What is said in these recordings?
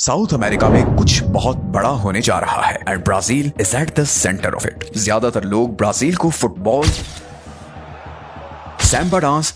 South America में कुछ बहुत बड़ा होने जा रहा है and Brazil is at the centre of it. ज्यादातर लोग ब्राजील को फुटबॉल, सैम्बा डांस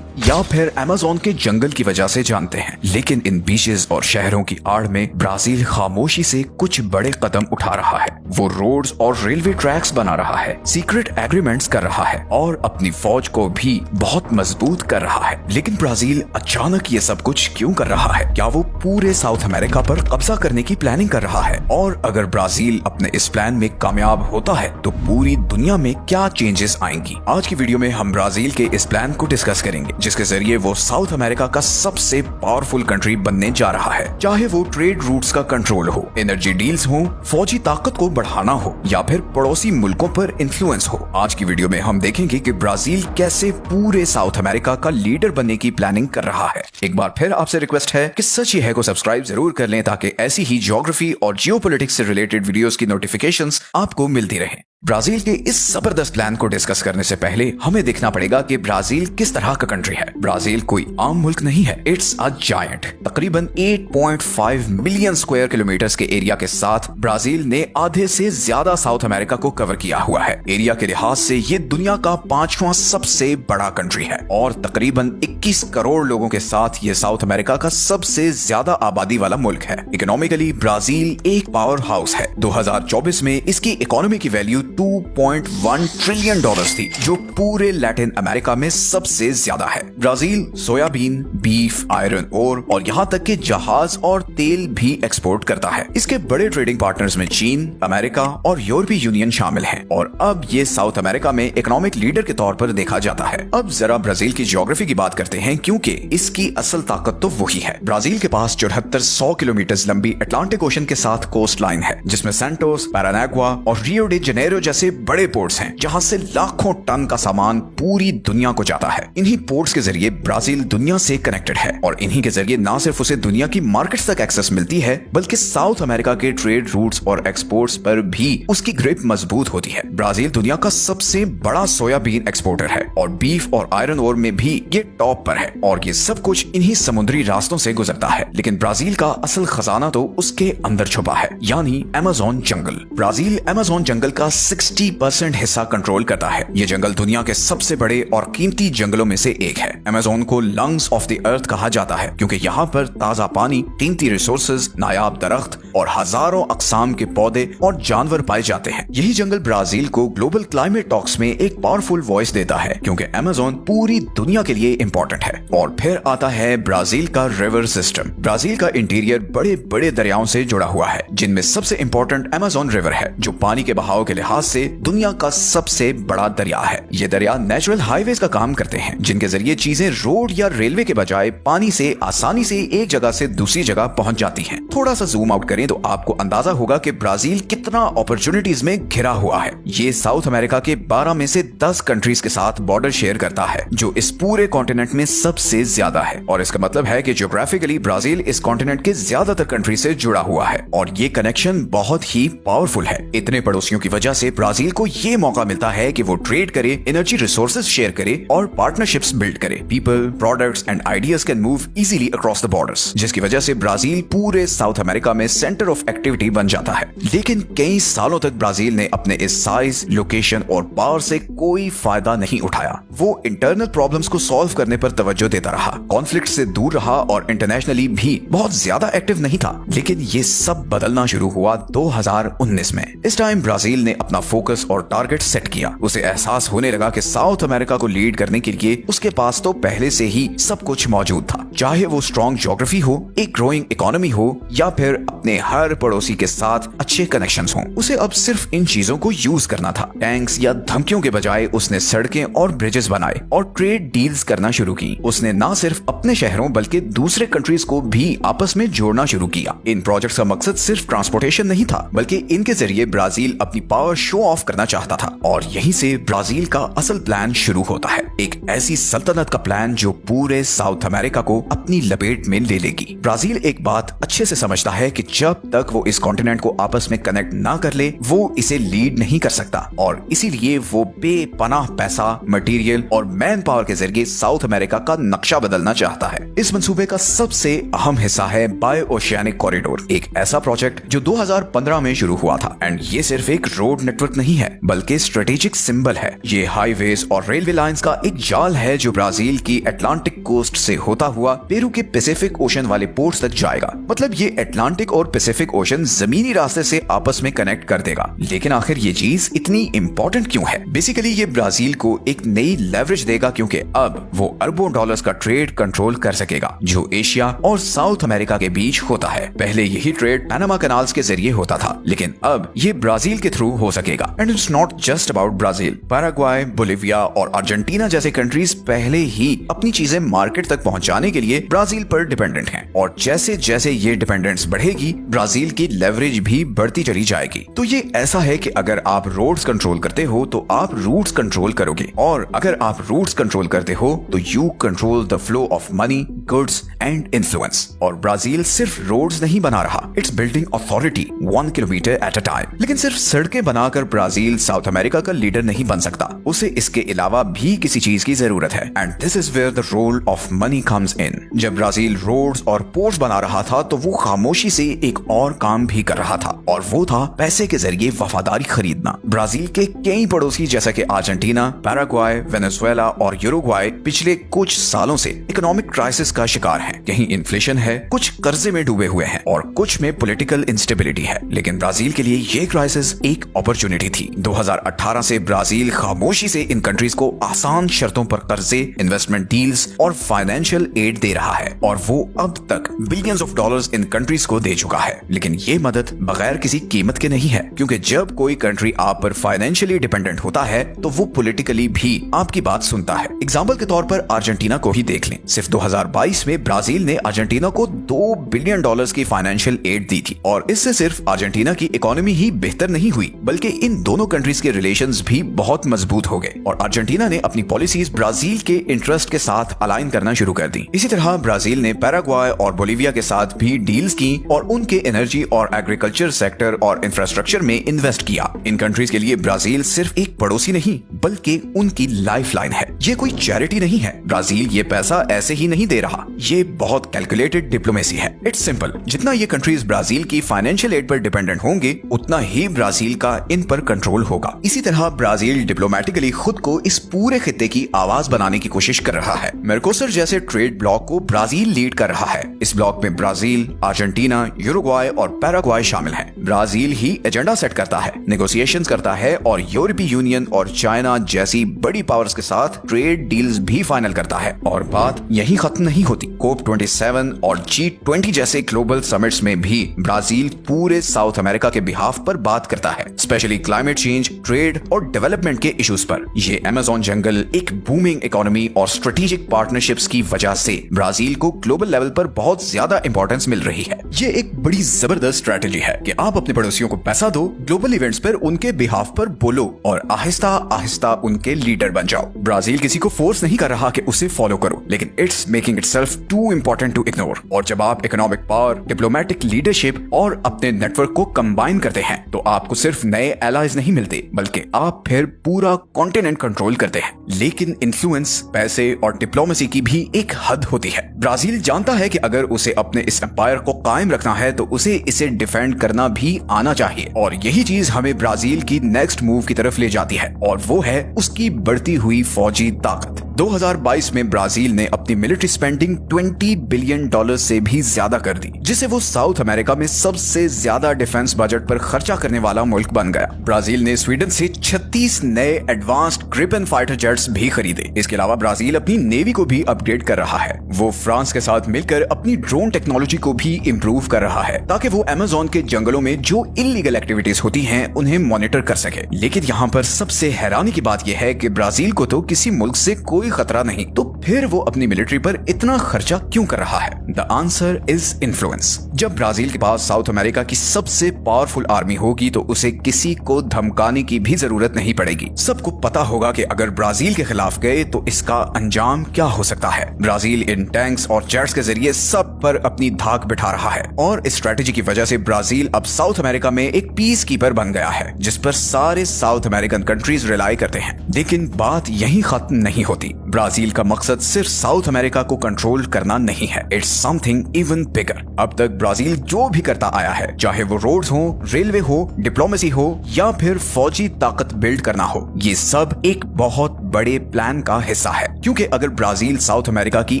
या फिर अमेज़न के जंगल की वजह से जानते हैं, लेकिन इन बीचेस और शहरों की आड़ में ब्राजील खामोशी से कुछ बड़े कदम उठा रहा है। वो रोड्स और रेलवे ट्रैक्स बना रहा है, सीक्रेट एग्रीमेंट्स कर रहा है और अपनी फौज को भी बहुत मजबूत कर रहा है। लेकिन ब्राजील अचानक ये सब कुछ क्यों कर रहा है? क्या वो पूरे साउथ अमेरिका पर कब्जा करने की प्लानिंग कर रहा है? और अगर ब्राजील अपने इस प्लान में कामयाब होता है तो पूरी दुनिया में क्या चेंजेस आएंगी? आज की वीडियो में हम ब्राजील के इस प्लान को डिस्कस करेंगे, जिसके जरिए वो साउथ अमेरिका का सबसे पावरफुल कंट्री बनने जा रहा है। चाहे वो ट्रेड रूट्स का कंट्रोल हो, एनर्जी डील्स हो, फौजी ताकत को बढ़ाना हो या फिर पड़ोसी मुल्कों पर इन्फ्लुएंस हो। आज की वीडियो में हम देखेंगे कि ब्राजील कैसे पूरे साउथ अमेरिका का लीडर बनने की प्लानिंग कर रहा है। एक बार फिर आपसे रिक्वेस्ट है कि सच ही है को सब्सक्राइब जरूर कर लें ताकि ऐसी ही ज्योग्राफी और जियोपॉलिटिक्स से रिलेटेड वीडियोस की नोटिफिकेशंस आपको मिलती रहें। ब्राजील के इस जबरदस्त प्लान को डिस्कस करने से पहले हमें देखना पड़ेगा कि ब्राजील किस तरह का कंट्री है। ब्राजील कोई आम मुल्क नहीं है, इट्स अ जायंट। तकरीबन 8.5 मिलियन स्क्वायर किलोमीटर्स के एरिया के साथ ब्राजील ने आधे से ज्यादा साउथ अमेरिका को कवर किया हुआ है। एरिया के लिहाज से ये दुनिया का 5वां सबसे बड़ा कंट्री है और तकरीबन 21 करोड़ लोगों के साथ ये साउथ अमेरिका का सबसे ज्यादा आबादी वाला मुल्क है। इकोनॉमिकली ब्राजील एक पावर हाउस है। 2024 में इसकी इकोनॉमी की वैल्यू $2.1 ट्रिलियन थी, जो पूरे लैटिन अमेरिका में सबसे ज्यादा है। Brazil soybean, beef, iron ore और यहाँ तक कि जहाज और तेल भी एक्सपोर्ट करता है। इसके बड़े ट्रेडिंग पार्टनर्स में चीन, अमेरिका और यूरोपीय यूनियन शामिल हैं और अब ये साउथ अमेरिका में इकोनॉमिक लीडर के तौर पर देखा जाता है। अब जरा ब्राजील की ज्योग्राफी की बात करते हैं, क्योंकि इसकी असल ताकत तो वही है। ब्राजील के पास 7400 किलोमीटर लंबी अटलांटिक ओशन के साथ कोस्ट लाइन है, जिसमें सैंटोस, पैरानाग्वा और रियो डी जनेरो जैसे बड़े पोर्ट्स हैं, जहां से लाखों टन का सामान पूरी दुनिया को जाता है। इन्हीं पोर्ट्स के जरिए ब्राजील दुनिया से कनेक्टेड है और इन्हीं के जरिए न सिर्फ उसे दुनिया की मार्केट्स तक एक्सेस मिलती है, बल्कि साउथ अमेरिका के ट्रेड रूट्स और एक्सपोर्ट्स पर भी उसकी ग्रिप मजबूत होती है। ब्राजील दुनिया का सबसे बड़ा सोयाबीन एक्सपोर्टर है और बीफ और आयरन ओर में भी ये टॉप पर है और ये सब कुछ इन्हीं समुद्री रास्तों से गुजरता है। लेकिन ब्राजील का असल खजाना तो उसके अंदर छुपा है, यानी अमेज़न जंगल। ब्राजील अमेज़न जंगल का 60% हिस्सा कंट्रोल करता है। ये जंगल दुनिया के सबसे बड़े और कीमती जंगलों में से एक है। अमेज़न को लंग्स ऑफ द अर्थ कहा जाता है, क्योंकि यहाँ पर ताजा पानी, कीमती रिसोर्सेज, नायाब दरख्त और हजारों अकसाम के पौधे और जानवर पाए जाते हैं। यही जंगल ब्राजील को ग्लोबल क्लाइमेट टॉक्स में एक पावरफुल वॉइस देता है, क्योंकि अमेज़न पूरी दुनिया के लिए इंपॉर्टेंट है। और फिर आता है ब्राजील का रिवर सिस्टम। ब्राजील का इंटीरियर बड़े बड़े दरियाओं से जुड़ा हुआ है, जिनमें सबसे इंपॉर्टेंट अमेज़न रिवर है, जो पानी के बहाव के लिहाज से दुनिया का सबसे बड़ा दरिया है। ये दरिया नेचुरल हाईवेज का काम करते हैं, जिनके जरिए चीजें रोड या रेलवे के बजाय पानी से आसानी से एक जगह से दूसरी जगह पहुंच जाती हैं। थोड़ा सा जूम आउट करें तो आपको अंदाजा होगा कि ब्राजील कितना अपॉर्चुनिटीज में घिरा हुआ है। ये साउथ अमेरिका के 12 में से 10 कंट्रीज के साथ बॉर्डर शेयर करता है, जो इस पूरे कॉन्टिनेंट में सबसे ज्यादा है। और इसका मतलब है कि ज्योग्राफिकली ब्राजील इस कॉन्टिनेंट के ज्यादातर कंट्री से जुड़ा हुआ है और ये कनेक्शन बहुत ही पावरफुल है। इतने पड़ोसियों की वजह से ब्राजील को ये मौका मिलता है कि वो ट्रेड करे, एनर्जी रिसोर्सेज शेयर करे और पार्टनरशिप्स बिल्ड करे। People, products and ideas can move easily across the borders, जिसकी वजह से ब्राजील पूरे साउथ अमेरिका में सेंटर ऑफ एक्टिविटी बन जाता है। लेकिन कई सालों तक ब्राजील ने अपने इस साइज, लोकेशन और पावर से कोई फायदा नहीं उठाया। वो इंटरनल प्रॉब्लम्स को सॉल्व करने पर तवज्जो देता रहा, कॉन्फ्लिक्ट से दूर रहा और इंटरनेशनली भी बहुत ज्यादा एक्टिव नहीं था। लेकिन ये सब बदलना शुरू हुआ 2019 में। इस टाइम ब्राजील ने अपना फोकस और टारगेट सेट किया। उसे एहसास होने लगा कि साउथ अमेरिका को लीड करने के लिए उसके पास तो पहले से ही सब कुछ मौजूद था, चाहे वो स्ट्रॉन्ग ज्योग्राफी हो, एक ग्रोइंग इकोनॉमी हो या फिर अपने हर पड़ोसी के साथ अच्छे कनेक्शंस हों। उसे अब सिर्फ इन चीजों को यूज करना था। टैंक्स या धमकियों के बजाय उसने सड़कें और ब्रिजेस बनाए और ट्रेड डील्स करना शुरू की। उसने न सिर्फ अपने शहरों बल्कि दूसरे कंट्रीज को भी आपस में जोड़ना शुरू किया। इन प्रोजेक्ट्स का मकसद सिर्फ ट्रांसपोर्टेशन नहीं था, बल्कि इनके जरिए ब्राजील अपनी पावर शो ऑफ करना चाहता था। और यहीं से ब्राजील का असल प्लान शुरू होता है, एक ऐसी सल्तनत का प्लान जो पूरे साउथ अमेरिका को अपनी लपेट में ले लेगी। ब्राजील एक बात अच्छे से समझता है कि जब तक वो इस कॉन्टिनेंट को आपस में कनेक्ट ना कर ले वो इसे लीड नहीं कर सकता और इसीलिए वो बेपनाह पैसा, मटेरियल और मैन पावर के जरिए साउथ अमेरिका का नक्शा बदलना चाहता है। इस मंसूबे का सबसे अहम हिस्सा है बायो ओशियानिक कॉरिडोर, एक ऐसा प्रोजेक्ट जो 2015 में शुरू हुआ था। एंड ये सिर्फ एक रोड नेटवर्क नहीं है बल्कि स्ट्रेटेजिक सिंबल है। ये हाईवेज और रेलवे लाइंस का एक जाल है जो ब्राजील की अटलांटिक कोस्ट से होता हुआ पेरू के पैसिफिक ओशन वाले पोर्ट्स तक जाएगा। मतलब ये अटलांटिक और पैसिफिक ओशन जमीनी रास्ते से आपस में कनेक्ट कर देगा। लेकिन आखिर ये चीज इतनी इंपॉर्टेंट क्यों है? बेसिकली ये ब्राजील को एक नई लेवरेज देगा क्योंकि अब वो अरबों डॉलर्स का ट्रेड कंट्रोल कर सकेगा जो एशिया और साउथ अमेरिका के बीच होता है। पहले यही ट्रेड पैनामा कैनाल्स के जरिए होता था, लेकिन अब ये ब्राजील के थ्रू हो सकेगा। And it's not just about Brazil. Paraguay, Bolivia और अर्जेंटीना जैसे कंट्रीज पहले ही अपनी चीजें मार्केट तक पहुंचाने के लिए ब्राजील पर डिपेंडेंट हैं और जैसे जैसे ये डिपेंडेंस बढ़ेगी ब्राजील की लेवरेज भी बढ़ती चली जाएगी। तो ये ऐसा है कि अगर आप रोड्स कंट्रोल करते हो तो आप रूट्स कंट्रोल करोगे और अगर आप रूट्स कंट्रोल करते हो तो you control the flow of money, goods and influence. और ब्राजील सिर्फ रोड्स नहीं बना रहा, it's building authority 1 kilometre at a time. लेकिन सिर्फ सड़कें बनाकर ब्राजील साउथ अमेरिका का लीडर नहीं बन सकता, उसे इसके अलावा भी किसी चीज की जरूरत है। And this is where the role of money comes in. जब ब्राजील रोड्स और पोर्ट्स बना रहा था तो वो खामोशी से एक और काम भी कर रहा था और वो था पैसे के जरिए वफादारी खरीदना। ब्राजील के कई पड़ोसी जैसे कि अर्जेंटीना, पैराग्वाय, वेनेजुएला और यूरुग्वाय पिछले कुछ सालों से इकोनॉमिक क्राइसिस का शिकार हैं। कहीं इन्फ्लेशन है, कुछ कर्जे में डूबे हुए हैं और कुछ में पॉलिटिकल इंस्टेबिलिटी है। लेकिन ब्राजील के लिए ये क्राइसिस एक अपॉर्चुनिटी थी। 2018 से ब्राजील खामोशी से इन कंट्रीज को आसान शर्तों पर कर्जे, इन्वेस्टमेंट डील्स और फाइनेंशियल एड दे रहा है और वो अब तक billions of dollars in countries को दे चुका है। लेकिन ये मदद बगैर किसी कीमत के नहीं है, क्योंकि जब कोई कंट्री आप पर फाइनेंशियली डिपेंडेंट होता है तो वो पॉलिटिकली भी आपकी बात सुनता है। एग्जाम्पल के तौर पर अर्जेंटीना को ही देख लें। सिर्फ 2022 में ब्राजील ने अर्जेंटीना को $2 बिलियन की फाइनेंशियल एड दी थी और इससे सिर्फ अर्जेंटीना की इकोनॉमी ही बेहतर नहीं हुई बल्कि इन दोनों कंट्रीज के रिलेशंस भी बहुत मजबूत हो गए और अर्जेंटीना ने अपनी पॉलिसीज ब्राजील के इंटरेस्ट के साथ अलाइन करना शुरू कर दी। इसी तरह ब्राजील ने पैराग्वाय और बोलिविया के साथ भी डील्स की और उनके एनर्जी और एग्रीकल्चर सेक्टर और इंफ्रास्ट्रक्चर में इन्वेस्ट किया। इन कंट्रीज के लिए ब्राजील सिर्फ एक पड़ोसी नहीं बल्कि उनकी लाइफलाइन है। ये कोई चैरिटी नहीं है। ब्राजील ये पैसा ऐसे ही नहीं दे रहा, ये बहुत कैलकुलेटेड डिप्लोमेसी है। इट्स सिंपल, जितना ये कंट्रीज ब्राजील की फाइनेंशियल एड पर डिपेंडेंट होंगे उतना ही ब्राजील का इन पर कंट्रोल होगा। इसी तरह ब्राजील डिप्लोमेटिकली खुद को इस पूरे खित्ते की आवाज बनाने की कोशिश कर रहा है। मेरकोसर जैसे ट्रेड ब्लॉक को ब्राजील लीड कर रहा है। इस ब्लॉक में ब्राजील, अर्जेंटीना, यूरुग्वाय और पैराग्वाय शामिल हैं। ब्राजील ही एजेंडा सेट करता है, नेगोशिएशंस करता है और यूरोपीय यूनियन और चाइना जैसी बड़ी पावर्स के साथ ट्रेड डील्स भी फाइनल करता है। और बात यही खत्म नहीं होती। COP27 और G20 जैसे ग्लोबल समिट्स में भी ब्राजील पूरे साउथ अमेरिका के बिहाफ पर बात करता है, स्पेशली क्लाइमेट चेंज, ट्रेड और डेवलपमेंट के इश्यूज पर। ये अमेज़न जंगल, एक बूमिंग इकोनॉमी और स्ट्रेटेजिक पार्टनरशिप्स की वजह से ब्राजील को ग्लोबल लेवल पर बहुत ज्यादा इंपॉर्टेंस मिल रही है। ये एक बड़ी जबरदस्त स्ट्रेटेजी है कि आप अपने पड़ोसियों को पैसा दो, ग्लोबल इवेंट्स पर उनके बिहाफ पर बोलो और आहिस्ता आहिस्ता उनके लीडर बन जाओ। ब्राजील किसी को फोर्स नहीं कर रहा कि उसे फॉलो करो, लेकिन it's making itself too important to ignore. और जब आप इकोनॉमिक पावर, डिप्लोमेटिक लीडरशिप और अपने नेटवर्क को कंबाइन करते हैं तो आपको सिर्फ नए एलाइज नहीं मिलते बल्कि आप फिर पूरा कॉन्टिनेंट कंट्रोल करते हैं। लेकिन इन्फ्लुएंस, पैसे और डिप्लोमेसी की भी एक हद होती है। ब्राजील जानता है कि अगर उसे अपने इस एम्पायर को कायम रखना है तो उसे इसे डिफेंड करना भी आना चाहिए और यही चीज हमें ब्राजील की नेक्स्ट मूव की तरफ ले जाती है और वो है उसकी बढ़ती हुई फौजी ताकत। 2022 में ब्राजील ने अपनी मिलिट्री स्पेंडिंग $20 बिलियन से भी ज्यादा कर दी, जिसे वो साउथ अमेरिका में सबसे ज्यादा डिफेंस बजट पर खर्चा करने वाला मुल्क बन गया। ब्राजील ने स्वीडन से 36 नए एडवांस्ड ग्रिपेन फाइटर जेट्स भी खरीदे। इसके अलावा ब्राजील अपनी नेवी को भी अपग्रेड कर रहा है। वो फ्रांस के साथ मिलकर अपनी ड्रोन टेक्नोलॉजी को भी इम्प्रूव कर रहा है ताकि वो अमेज़न के जंगलों में जो इलीगल एक्टिविटीज होती हैं उन्हें मॉनिटर कर सके। लेकिन यहाँ पर सबसे हैरानी की बात यह है कि ब्राजील को तो किसी मुल्क से कोई कोई खतरा नहीं, तो फिर वो अपनी मिलिट्री पर इतना खर्चा क्यों कर रहा है? The answer is influence. जब ब्राजील के पास साउथ अमेरिका की सबसे पावरफुल आर्मी होगी तो उसे किसी को धमकाने की भी जरूरत नहीं पड़ेगी। सबको पता होगा कि अगर ब्राजील के खिलाफ गए तो इसका अंजाम क्या हो सकता है। ब्राजील इन टैंक्स और जेट्स के जरिए सब पर अपनी धाक बिठा रहा है और इस स्ट्रेटेजी की वजह से ब्राजील अब साउथ अमेरिका में एक पीस कीपर बन गया है, जिस पर सारे साउथ अमेरिकन कंट्रीज रिलाई करते हैं। लेकिन बात यहीं खत्म नहीं होती। ब्राजील का मकसद सिर्फ साउथ अमेरिका को कंट्रोल करना नहीं है, इट्स समथिंग इवन बिगर। अब तक ब्राजील जो भी करता आया है, चाहे वो रोड्स हो, रेलवे हो, डिप्लोमेसी हो या फिर फौजी ताकत बिल्ड करना हो, ये सब एक बहुत बड़े प्लान का हिस्सा है। क्योंकि अगर ब्राजील साउथ अमेरिका की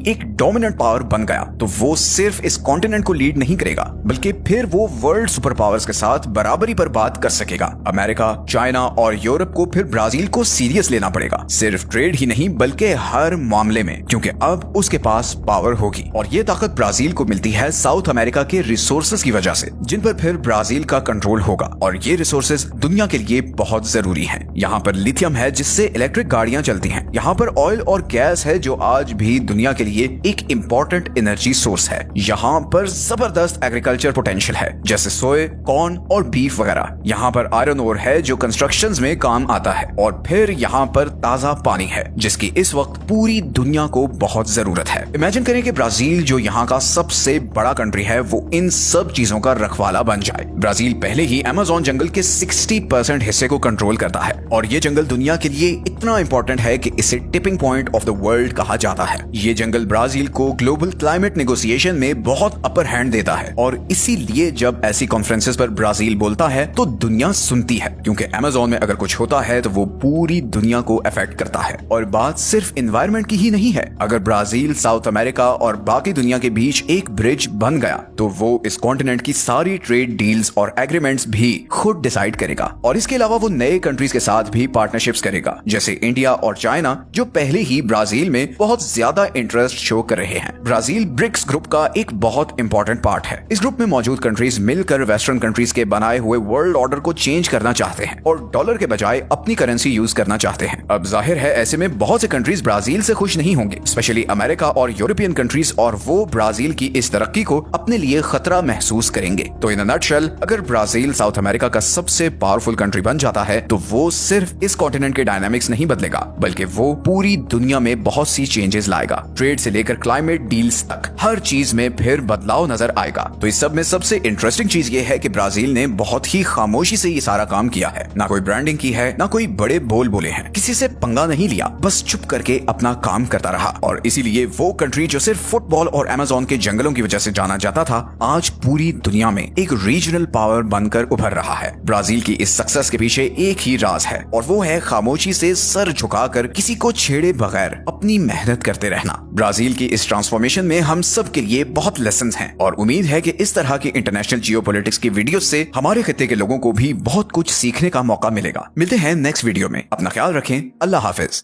एक डोमिनेंट पावर बन गया तो वो सिर्फ इस कॉन्टिनेंट को लीड नहीं करेगा, बल्कि फिर वो वर्ल्ड सुपर पावर्स के साथ बराबरी पर बात कर सकेगा। अमेरिका, चाइना और यूरोप को फिर ब्राजील को सीरियस लेना पड़ेगा, सिर्फ ट्रेड ही नहीं बल्कि हर मामले में, क्योंकि अब उसके पास पावर होगी। और ये ताकत ब्राजील को मिलती है साउथ अमेरिका के रिसोर्सेज की वजह से, जिन पर फिर ब्राजील का कंट्रोल होगा। और ये रिसोर्सेज दुनिया के लिए बहुत जरूरी हैं। यहाँ पर लिथियम है जिससे इलेक्ट्रिक गाड़ियां चलती हैं। यहाँ पर ऑयल और गैस है जो आज भी दुनिया के लिए एक इम्पोर्टेंट एनर्जी सोर्स है। यहाँ पर जबरदस्त एग्रीकल्चर पोटेंशियल है, जैसे सोए, कॉर्न और बीफ वगैरह। यहाँ पर आयरन ओर है जो कंस्ट्रक्शंस में काम आता है। और फिर यहाँ पर ताजा पानी है जिसकी इस वक्त पूरी दुनिया को बहुत जरूरत है। इमेजिन करें कि ब्राजील जो यहाँ का सबसे बड़ा कंट्री है वो इन सब चीजों का रखवाला बन जाए। ब्राजील पहले ही अमेज़न जंगल के 60% हिस्से को कंट्रोल करता है और ये जंगल दुनिया के लिए इतना इंपॉर्टेंट है कि इसे tipping point of the world कहा जाता है। ये जंगल ब्राजील को ग्लोबल क्लाइमेट नेगोशिएशन में बहुत अपर हैंड देता है और इसीलिए जब ऐसी कॉन्फ्रेंसेस पर ब्राजील बोलता है तो दुनिया सुनती है, क्योंकि अमेज़न में अगर कुछ होता है तो वो पूरी दुनिया को अफेक्ट करता है। और बात सिर्फ एनवायरनमेंट की ही नहीं है। अगर ब्राजील साउथ अमेरिका और बाकी दुनिया के बीच एक ब्रिज बन गया तो वो इस कॉन्टिनेंट की सारी ट्रेड डील्स और एग्रीमेंट्स भी खुद डिसाइड करेगा। और इसके अलावा वो नए कंट्रीज के साथ भी पार्टनरशिप्स करेगा, जैसे इंडिया और चाइना जो पहले ही ब्राजील में बहुत ज्यादा इंटरेस्ट शो कर रहे हैं। ब्राजील ब्रिक्स ग्रुप का एक बहुत इंपॉर्टेंट पार्ट है। इस ग्रुप में मौजूद कंट्रीज मिलकर वेस्टर्न कंट्रीज के बनाए हुए वर्ल्ड ऑर्डर को चेंज करना चाहते हैं और डॉलर के बजाय अपनी करेंसी यूज करना चाहते हैं। अब जाहिर है ऐसे में बहुत से कंट्रीज ब्राजील से खुश नहीं होंगे, स्पेशली अमेरिका और यूरोपियन कंट्रीज, और वो ब्राजील की इस तरक्की को अपने लिए खतरा महसूस करेंगे। तो इन अ नटशेल, अगर ब्राजील साउथ अमेरिका का सबसे पावरफुल कंट्री बन जाता है तो वो सिर्फ इस कॉन्टिनेंट के डायनामिक्स नहीं बदलेगा, बल्कि वो पूरी दुनिया में बहुत सी चेंजेस लाएगा। ट्रेड से लेकर क्लाइमेट डील्स तक हर चीज में फिर बदलाव नजर आएगा। तो इस सब में सबसे इंटरेस्टिंग चीज ये है कि ब्राजील ने बहुत ही खामोशी से ये सारा काम किया है। ना कोई ब्रांडिंग की है, ना कोई बड़े बोल बोले हैं, किसी से पंगा नहीं लिया, बस चुप करके अपना काम करता रहा। और इसीलिए वो कंट्री जो सिर्फ फुटबॉल और अमेज़न के जंगलों की वजह से जाना जाता था, आज पूरी दुनिया में एक रीजनल पावर बनकर उभर रहा है। ब्राजील की इस सक्सेस के पीछे एक ही राज है और वो है खामोशी से सर झुकाकर किसी को छेड़े बगैर अपनी मेहनत करते रहना। ब्राजील की इस ट्रांसफॉर्मेशन में हम सब के लिए बहुत लेसन्स हैं और उम्मीद है कि इस तरह की इंटरनेशनल जियोपॉलिटिक्स की वीडियो से हमारे खित्ते के लोगों को भी बहुत कुछ सीखने का मौका मिलेगा। मिलते हैं नेक्स्ट वीडियो में। अपना ख्याल रखें। अल्लाह हाफिज।